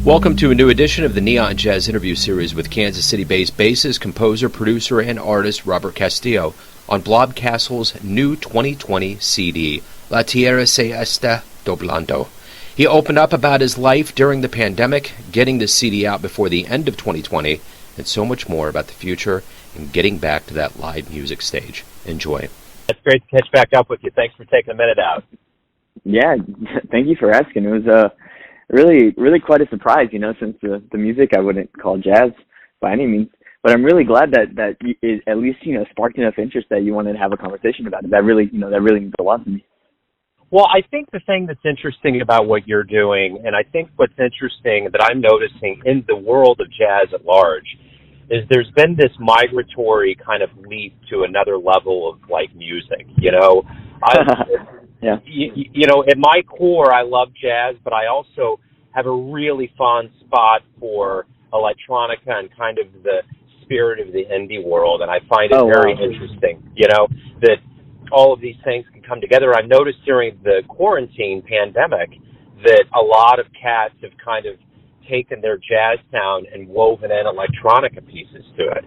Welcome to a new edition of the Neon Jazz interview series with Kansas City-based bassist, composer, producer, and artist Robert Castillo on Blob Castle's new 2020 CD, Tierra, Está, Doblando. He opened up about his life during the pandemic, getting the CD out before the end of 2020, and so much more about the future and getting back to that live music stage. Enjoy. It's great to catch back up with you. Thanks for taking a minute out. Yeah, thank you for asking. It was really quite a surprise, since the music I wouldn't call jazz by any means. But I'm really glad that it at least, sparked enough interest that you wanted to have a conversation about it. That really means a lot to me. Well, I think the thing that's interesting about what you're doing, and I think what's interesting that I'm noticing in the world of jazz at large, is there's been this migratory kind of leap to another level of music. Yeah. At my core, I love jazz, but I also have a really fond spot for electronica and kind of the spirit of the indie world, and I find it very interesting, that all of these things can come together. I've noticed during the quarantine pandemic that a lot of cats have kind of taken their jazz sound and woven in electronica pieces to it.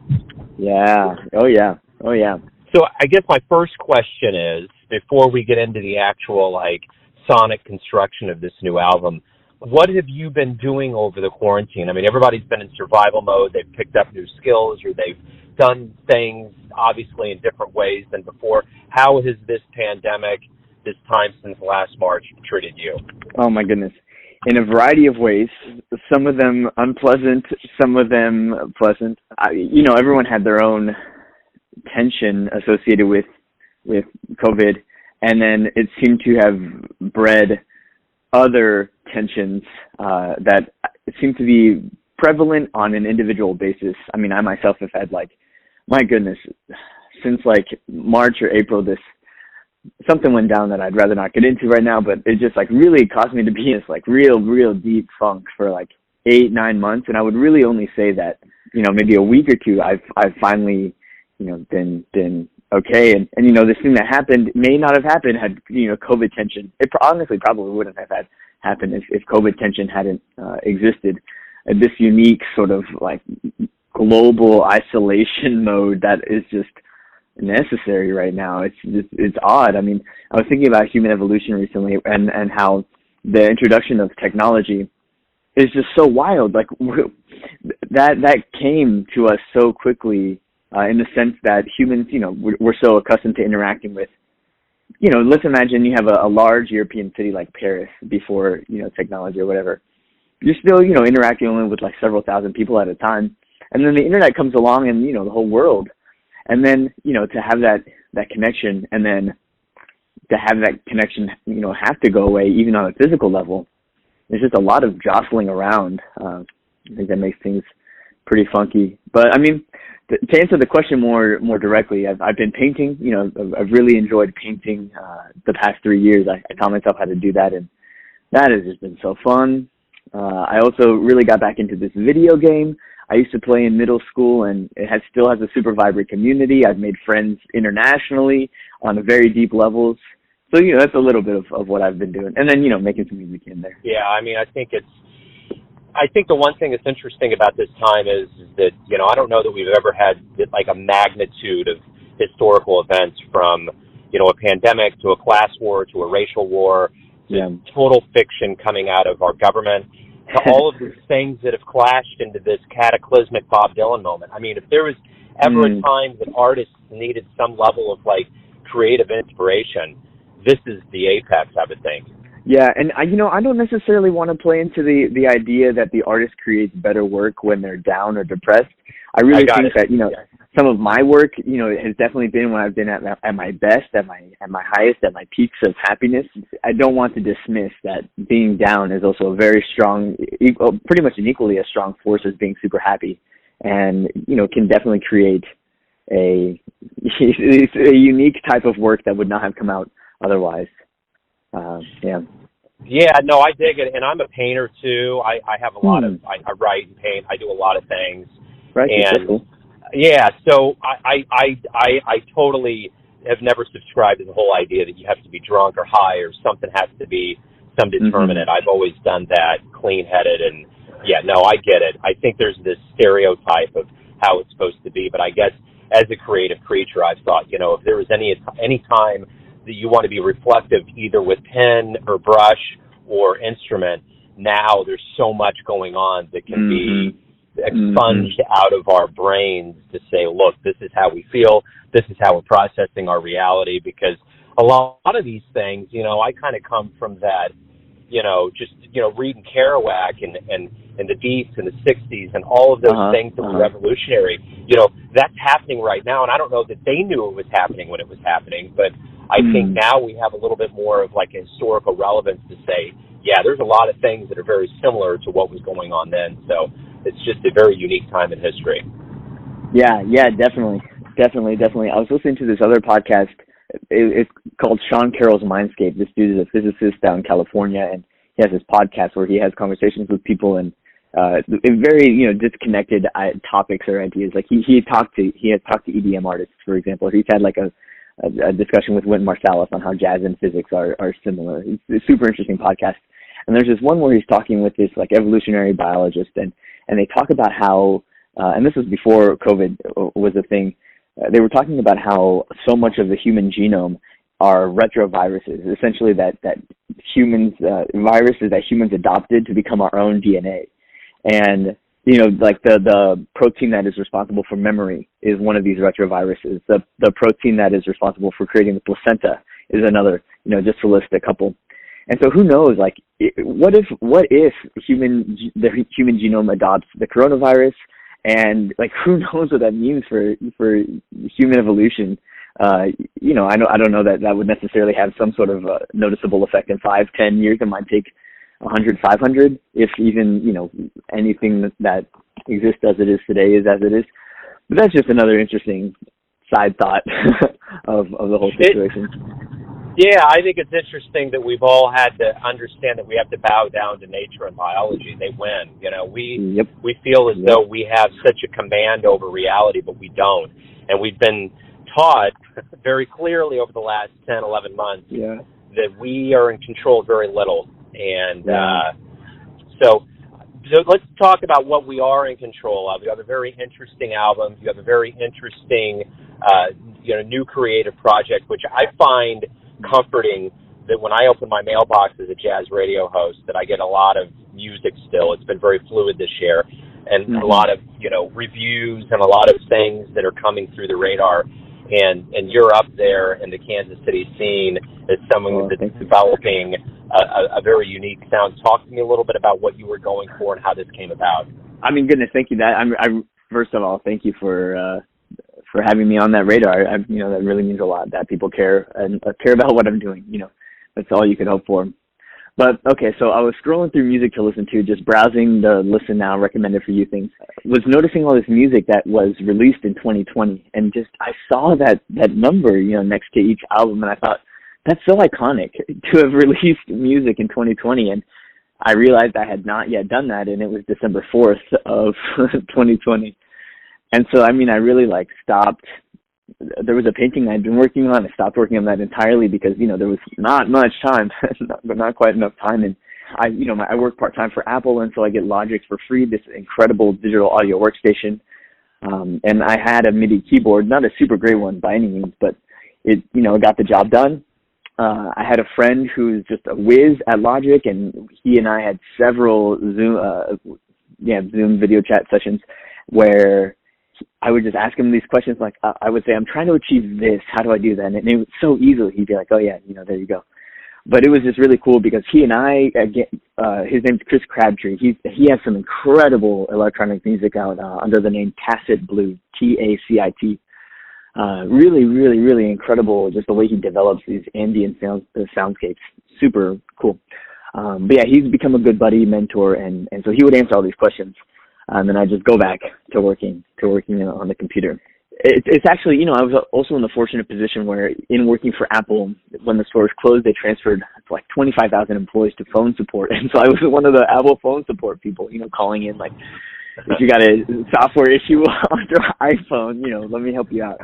Yeah. Oh, yeah. So I guess my first question is, before we get into the actual sonic construction of this new album, what have you been doing over the quarantine? I mean, everybody's been in survival mode. They've picked up new skills, or they've done things obviously in different ways than before. How has this pandemic, this time since last March, treated you? Oh my goodness. In a variety of ways, some of them unpleasant, some of them pleasant. Everyone had their own tension associated with COVID, and then it seemed to have bred other tensions that seem to be prevalent on an individual basis. I mean, I myself have had my goodness, since March or April, something went down that I'd rather not get into right now, but it just really caused me to be in this real deep funk for 8-9 months. And I would really only say that, maybe a week or two, I've finally, been okay. And this thing that happened may not have happened had, COVID tension. It honestly probably wouldn't have happened if COVID tension hadn't existed. This unique sort of global isolation mode that is just necessary right now. It's odd. I mean, I was thinking about human evolution recently and how the introduction of technology is just so wild. That came to us so quickly in the sense that humans, we're so accustomed to interacting with, let's imagine you have a large European city like Paris before, technology or whatever. You're still, interacting only with several thousand people at a time. And then the internet comes along and, the whole world. And then, to have that connection, and then to have that connection, have to go away even on a physical level, there's just a lot of jostling around. I think that makes things pretty funky. But I mean, to answer the question more directly, I've been painting. I've really enjoyed painting the past 3 years. I taught myself how to do that, and that has just been so fun. I also really got back into this video game I used to play in middle school, and it still has a super vibrant community. I've made friends internationally on very deep levels. So, that's a little bit of what I've been doing. And then, making some music in there. Yeah, I mean, I think the one thing that's interesting about this time is that, I don't know that we've ever had a magnitude of historical events, from, a pandemic to a class war to a racial war to total fiction coming out of our government, to all of these things that have clashed into this cataclysmic Bob Dylan moment. I mean, if there was ever a time that artists needed some level of creative inspiration, this is the apex, I would think. Yeah, and I don't necessarily want to play into the idea that the artist creates better work when they're down or depressed. I really think that some of my work, it has definitely been when I've been at my best, at my highest, at my peaks of happiness. I don't want to dismiss that being down is also a very strong, pretty much an equally as strong force as being super happy, and can definitely create a unique type of work that would not have come out otherwise. Yeah, no, I dig it, and I'm a painter too. I have a lot of I write and paint. I do a lot of things, right? And cool. Yeah, so I totally have never subscribed to the whole idea that you have to be drunk or high or something has to be some determinant. I've always done that clean-headed, and yeah, no, I get it. I think there's this stereotype of how it's supposed to be, but I guess as a creative creature, I've thought, if there was any time that you want to be reflective, either with pen or brush or instrument, now there's so much going on that can be expunged out of our brains to say, look, this is how we feel, this is how we're processing our reality, because a lot of these things, I kind of come from that, reading Kerouac and the Beats in the 60s and all of those things that were revolutionary, that's happening right now, and I don't know that they knew it was happening when it was happening, but I think now we have a little bit more of like a historical relevance to say, yeah, there's a lot of things that are very similar to what was going on then, so it's just a very unique time in history. Yeah, definitely. I was listening to this other podcast. It's called Sean Carroll's Mindscape. This dude is a physicist down in California, and he has this podcast where he has conversations with people and very disconnected topics or ideas. Like he has talked to EDM artists, for example. He's had like a discussion with Wynton Marsalis on how jazz and physics are similar. It's a super interesting podcast. And there's this one where he's talking with this like evolutionary biologist, and they talk about how, and this was before COVID was a thing, they were talking about how so much of the human genome are retroviruses, essentially that humans, viruses that humans adopted to become our own DNA. And, like the protein that is responsible for memory is one of these retroviruses. The protein that is responsible for creating the placenta is another, just to list a couple. And so who knows, like, what if the human genome adopts the coronavirus, and like, who knows what that means for human evolution? I don't know that would necessarily have some sort of noticeable effect in 5-10 years. It might take 100, 500, if even, anything that exists as it is today is as it is. But that's just another interesting side thought of the whole situation. Yeah, I think it's interesting that we've all had to understand that we have to bow down to nature and biology. They win. We feel as though we have such a command over reality, but we don't. And we've been taught very clearly over the last 10, 11 months that we are in control of very little. And so let's talk about what we are in control of. You have a very interesting album. You have a very interesting, new creative project, which I find comforting that when I open my mailbox as a jazz radio host, that I get a lot of music still. It's been very fluid this year, and a lot of, reviews and a lot of things that are coming through the radar. And you're up there in the Kansas City scene as someone that's developing a very unique sound. Talk to me a little bit about what you were going for and how this came about. I mean, goodness, thank you. First of all, thank you for having me on that radar. That really means a lot that people care and care about what I'm doing. That's all you could hope for. But okay, so I was scrolling through music to listen to, just browsing the listen now, recommended for you things. Was noticing all this music that was released in 2020, and just I saw that number, next to each album, and I thought, that's so iconic to have released music in 2020. And I realized I had not yet done that, and it was December 4th of 2020. And so, I really stopped. There was a painting I'd been working on. I stopped working on that entirely because, there was not much time, not quite enough time. And I work part-time for Apple, and so I get Logic for free, this incredible digital audio workstation. And I had a MIDI keyboard, not a super great one by any means, but it, got the job done. I had a friend who's just a whiz at Logic, and he and I had several Zoom video chat sessions where I would just ask him these questions. Like, I would say, I'm trying to achieve this. How do I do that? And it was so easily. He'd be like, oh yeah, there you go. But it was just really cool because he and I, his name's Chris Crabtree. He has some incredible electronic music out under the name Tacit Blue, TACIT. Really, really, really incredible, just the way he develops these ambient soundscapes. Super cool. But yeah, he's become a good buddy, mentor, and so he would answer all these questions. And then I just go back to working on the computer. It's actually, I was also in the fortunate position where in working for Apple, when the stores closed, they transferred like 25,000 employees to phone support. And so I was one of the Apple phone support people, calling in like, if you got a software issue on your iPhone, let me help you out.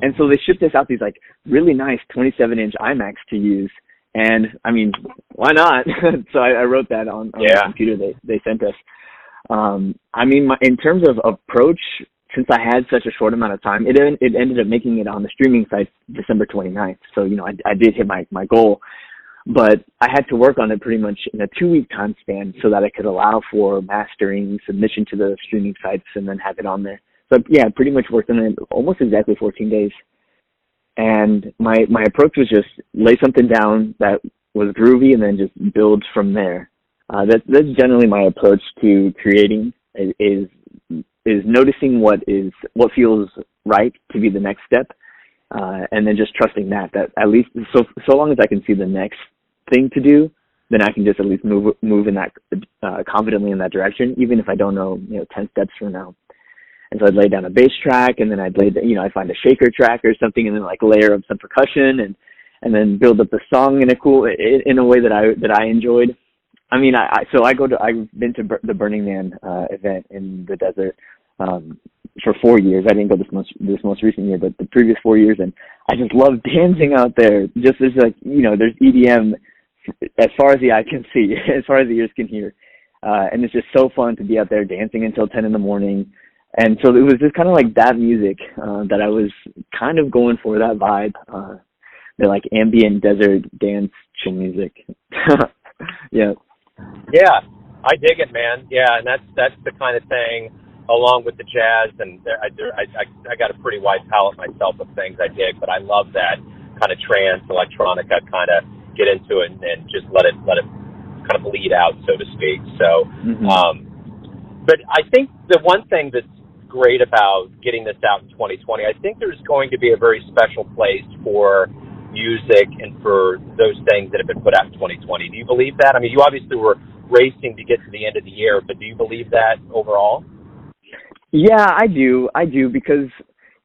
And so they shipped us out these like really nice 27-inch iMacs to use. And I mean, why not? So I wrote that on the computer they sent us. I mean, in terms of approach, since I had such a short amount of time, it ended up making it on the streaming site December 29th. So, I did hit my goal, but I had to work on it pretty much in a 2-week time span so that I could allow for mastering, submission to the streaming sites, and then have it on there. So yeah, I pretty much worked on it almost exactly 14 days. And my approach was just lay something down that was groovy and then just build from there. That's generally my approach to creating is noticing what feels right to be the next step, and then just trusting that at least so long as I can see the next thing to do, then I can just at least move in that confidently in that direction, even if I don't know 10 steps from now. And so I'd lay down a bass track, and then I'd I'd find a shaker track or something, and then like layer up some percussion, and then build up the song in a way that I enjoyed. I mean, I've been to the Burning Man event in the desert for 4 years. I didn't go this most recent year, but the previous 4 years, and I just love dancing out there. Just as there's EDM as far as the eye can see, as far as the ears can hear, and it's just so fun to be out there dancing until 10 in the morning. And so it was just kind of like that music that I was kind of going for, that vibe, the like ambient desert dance chill music. Yeah. Yeah, I dig it, man. Yeah, and that's the kind of thing, along with the jazz, and I got a pretty wide palette myself of things I dig, but I love that kind of trance electronica, kind of get into it and just let it kind of bleed out, so to speak. So, but I think the one thing that's great about getting this out in 2020, I think there's going to be a very special place for music and for those things that have been put out in 2020. Do you believe that? I mean, you obviously were racing to get to the end of the year, but do you believe that overall? Yeah, I do, because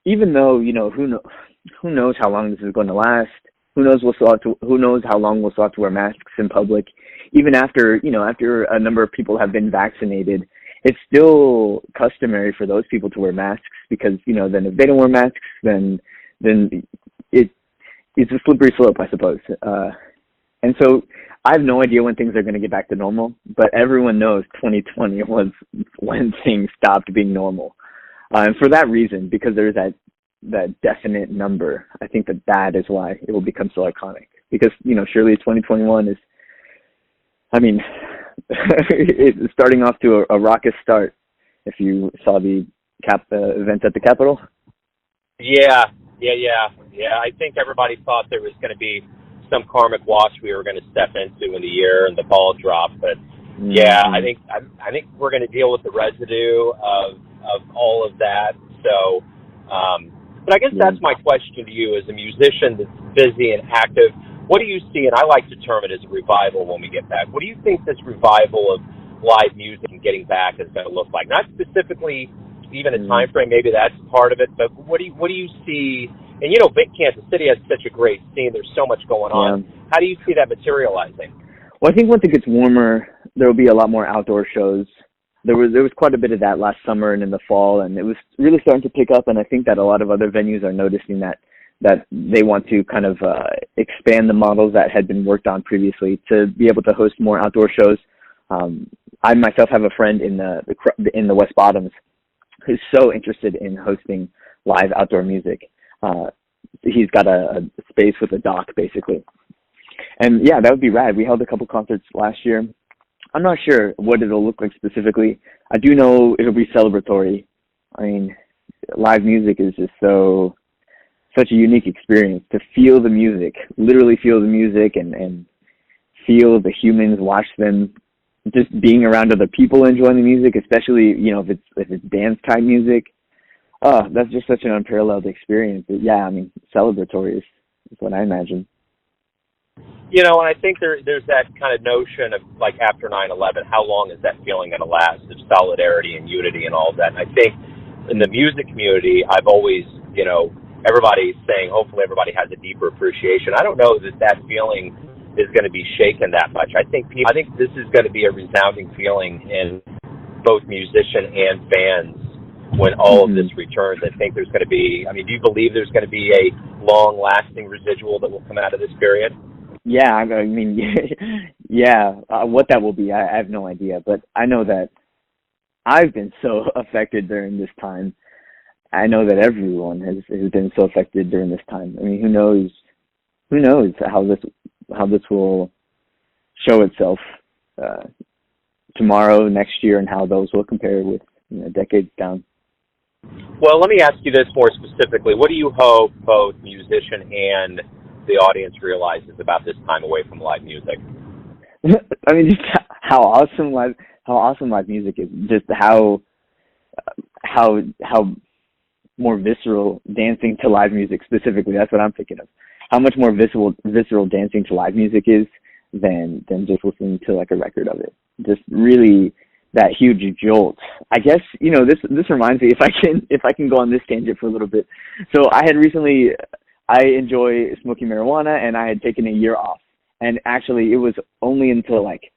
even though who knows how long this is going to last, who knows how long we'll still have to wear masks in public, even after a number of people have been vaccinated. It's still customary for those people to wear masks because, then if they don't wear masks, then it's a slippery slope, I suppose. And so I have no idea when things are going to get back to normal, but everyone knows 2020 was when things stopped being normal. And for that reason, because there's that definite number, I think that is why it will become so iconic. Because, surely 2021 is, it's starting off to a raucous start. If you saw the event at the Capitol. Yeah. I think everybody thought there was going to be some karmic wash we were going to step into in the year and the ball drop, but I think we're going to deal with the residue of all of that. So, but I guess that's my question to you as a musician that's busy and active. What do you see, and I like to term it as a revival when we get back, what do you think this revival of live music and getting back is going to look like? Not specifically even a time frame, maybe that's part of it, but what do you see? And big Kansas City has such a great scene. There's so much going on. How do you see that materializing? Well, I think once it gets warmer, there will be a lot more outdoor shows. There was quite a bit of that last summer and in the fall, and it was really starting to pick up. And I think that a lot of other venues are noticing that they want to kind of expand the models that had been worked on previously to be able to host more outdoor shows. I myself have a friend in the West Bottoms who's so interested in hosting live outdoor music. He's got a space with a dock, basically. And yeah, that would be rad. We held a couple concerts last year. I'm not sure what it'll look like specifically. I do know it'll be celebratory. I mean, live music is just such a unique experience to feel the music, literally feel the music and feel the humans, watch them, just being around other people enjoying the music, especially, if it's dance type music. Oh, that's just such an unparalleled experience. But yeah, celebratory is what I imagine. And I think there's that kind of notion of, like, after 9/11, how long is that feeling going to last, of solidarity and unity and all of that. And I think in the music community, I've always, everybody's saying hopefully everybody has a deeper appreciation. I don't know that feeling is going to be shaken that much. I think this is going to be a resounding feeling in both musician and fans when all of this returns? I think there's going to be, I mean, do you believe there's going to be a long-lasting residual that will come out of this period? Yeah, I mean, yeah. What that will be, I have no idea. But I know that I've been so affected during this time. I know that everyone has been so affected during this time. I mean, who knows how this will show itself tomorrow, next year, and how those will compare with decades down. Well, let me ask you this more specifically. What do you hope both musician and the audience realizes about this time away from live music? I mean, just how awesome live music is. Just how more visceral dancing to live music specifically. That's what I'm thinking of. How much more visceral dancing to live music is than just listening to like a record of it. Just really that huge jolt. I guess this reminds me, if I can go on this tangent for a little bit. So I enjoy smoking marijuana, and I had taken a year off. And actually, it was only until like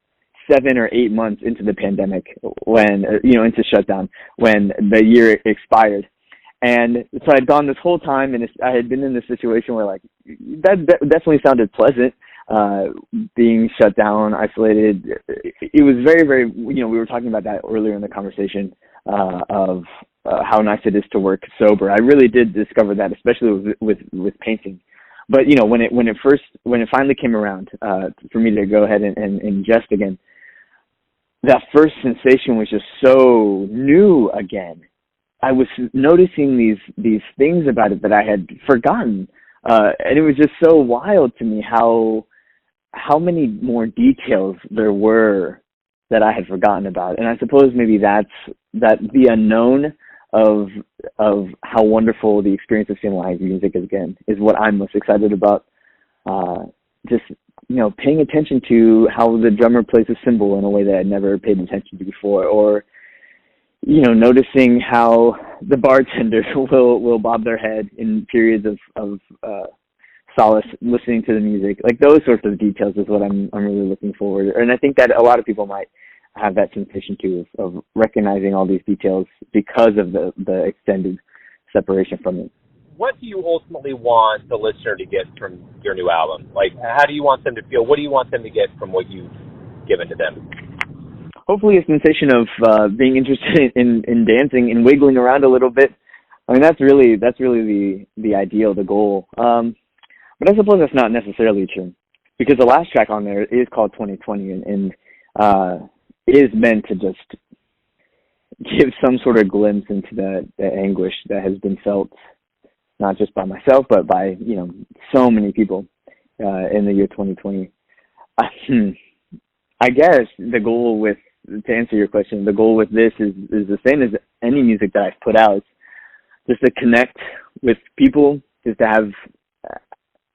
7 or 8 months into the pandemic when into shutdown when the year expired. And so I'd gone this whole time, and I had been in this situation where like that definitely sounded pleasant. Being shut down, isolated. It was very, very, we were talking about that earlier in the conversation of how nice it is to work sober. I really did discover that, especially with painting. But, when it finally came around for me to go ahead and ingest again, that first sensation was just so new again. I was noticing these things about it that I had forgotten. And it was just so wild to me how many more details there were that I had forgotten about. And I suppose maybe that the unknown of how wonderful the experience of seeing live music is again is what I'm most excited about. Just, paying attention to how the drummer plays a cymbal in a way that I'd never paid attention to before, or, noticing how the bartenders will bob their head in periods of solace listening to the music. Like those sorts of details is what I'm really looking forward to. And I think that a lot of people might have that sensation too of recognizing all these details because of the extended separation from it. What do you ultimately want the listener to get from your new album? Like, how do you want them to feel? What do you want them to get from what you've given to them? Hopefully a sensation of being interested in dancing and wiggling around a little bit. I mean, that's really the ideal, the goal. But I suppose that's not necessarily true, because the last track on there is called 2020 and is meant to just give some sort of glimpse into the anguish that has been felt, not just by myself, but by, so many people in the year 2020. I guess the goal to answer your question, the goal with this is the same as any music that I've put out. Just to connect with people, just to have,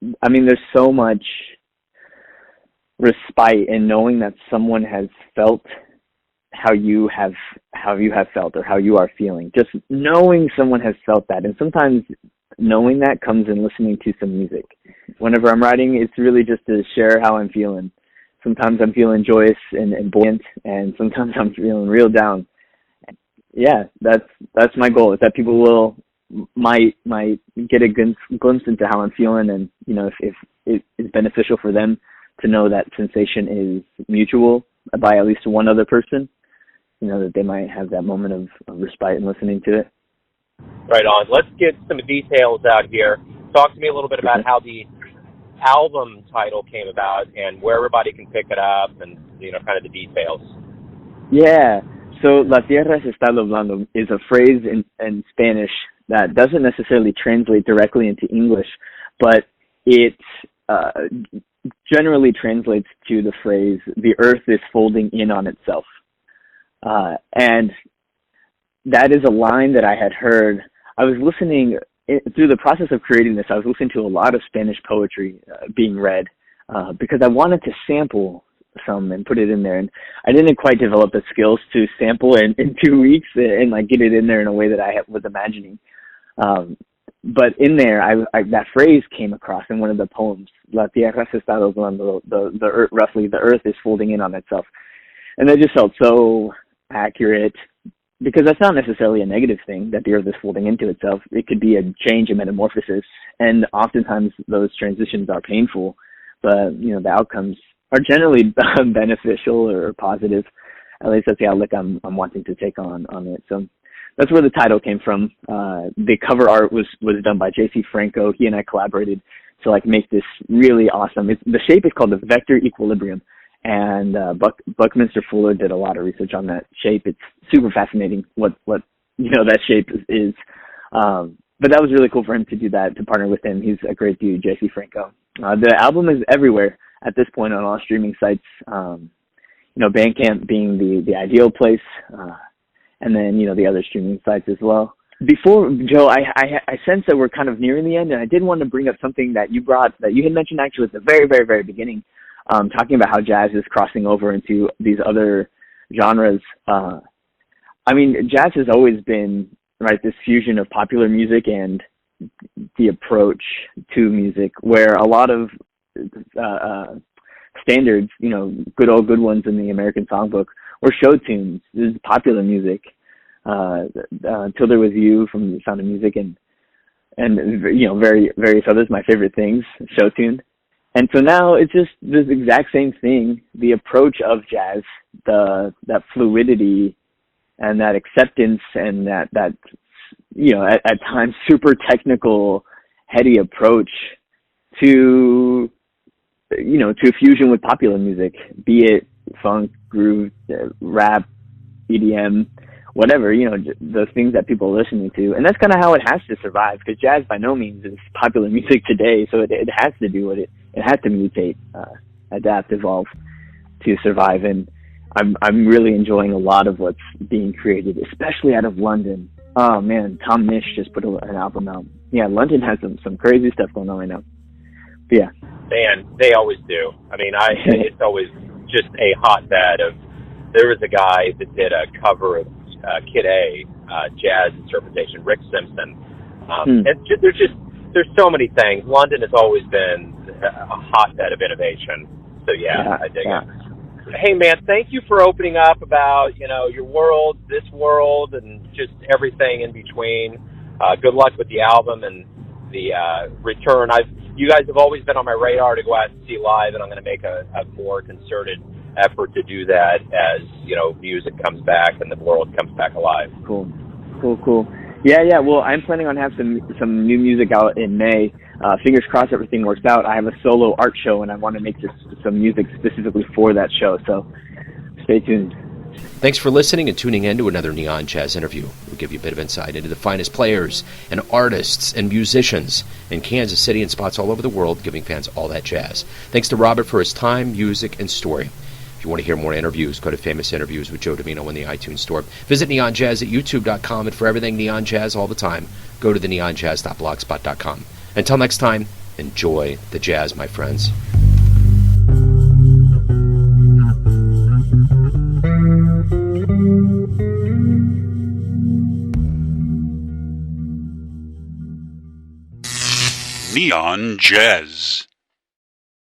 there's so much respite in knowing that someone has felt how you have felt or how you are feeling. Just knowing someone has felt that. And sometimes knowing that comes in listening to some music. Whenever I'm writing, it's really just to share how I'm feeling. Sometimes I'm feeling joyous and buoyant, and sometimes I'm feeling real down. Yeah, that's my goal, is that people might get a glimpse into how I'm feeling, and if it is beneficial for them to know that sensation is mutual by at least one other person, that they might have that moment of respite in listening to it. Right on. Let's get some details out here. Talk to me a little bit about how the album title came about and where everybody can pick it up and, kind of the details. Yeah. So, La Tierra está Doblando is a phrase in Spanish that doesn't necessarily translate directly into English, but it generally translates to the phrase, the earth is folding in on itself. And that is a line that I had heard. I was listening, through the process of creating this, I was listening to a lot of Spanish poetry being read because I wanted to sample some and put it in there. And I didn't quite develop the skills to sample in 2 weeks and get it in there in a way that I was imagining. But in there, I that phrase came across in one of the poems, La Tierra se está doblando, the earth, roughly, the earth is folding in on itself. And that just felt so accurate, because that's not necessarily a negative thing that the earth is folding into itself. It could be a change, a metamorphosis, and oftentimes those transitions are painful, but the outcomes are generally beneficial or positive. At least that's the outlook I'm wanting to take on it. So that's where the title came from. The cover art was done by J.C. Franco. He and I collaborated to make this really awesome. The shape is called the vector equilibrium, and Buckminster Fuller did a lot of research on that shape. It's super fascinating what that shape is. But that was really cool for him to do that, to partner with him. He's a great dude, J.C. Franco. The album is everywhere at this point on all streaming sites. Bandcamp being the ideal place, and then the other streaming sites as well. Before, Joe, I sense that we're kind of nearing the end, and I did want to bring up something that you had mentioned actually at the very, very, very beginning, talking about how jazz is crossing over into these other genres. Jazz has always been, right, this fusion of popular music and the approach to music, where a lot of standards, good ones in the American songbook, were show tunes. This is popular music. Till There Was You from The Sound of Music, and various others, my favorite things, show tuned. And so now it's just this exact same thing. The approach of jazz, that fluidity and that acceptance and that at times super technical, heady approach to fusion with popular music, be it funk, groove, rap, EDM, whatever, those things that people are listening to. And that's kind of how it has to survive, because jazz by no means is popular music today, so it has to do what it has to mutate, adapt, evolve to survive. And I'm really enjoying a lot of what's being created, especially out of London. Oh man, Tom Misch just put an album out. Yeah, London has some crazy stuff going on right now. But yeah. Man, they always do. It's always just a hotbed of. There was a guy that did a cover of Kid A, jazz interpretation, Rick Simpson. And there's so many things. London has always been a hotbed of innovation. So yeah, I dig it. Hey man, thank you for opening up about, your world, this world, and just everything in between. Good luck with the album and the return. You guys have always been on my radar to go out and see live, and I'm going to make a more concerted effort to do that as, music comes back and the world comes back alive. Cool. Yeah. Well, I'm planning on having some new music out in May. Fingers crossed everything works out. I have a solo art show, and I want to make some music specifically for that show, so stay tuned. Thanks for listening and tuning in to another Neon Jazz interview. We'll give you a bit of insight into the finest players and artists and musicians in Kansas City and spots all over the world, giving fans all that jazz. Thanks to Robert for his time, music, and story. If you want to hear more interviews, go to Famous Interviews with Joe Domino in the iTunes Store. Visit Neon Jazz at youtube.com, and for everything Neon Jazz all the time, go to the neonjazz.blogspot.com. Until next time, enjoy the jazz, my friends. Neon Jazz.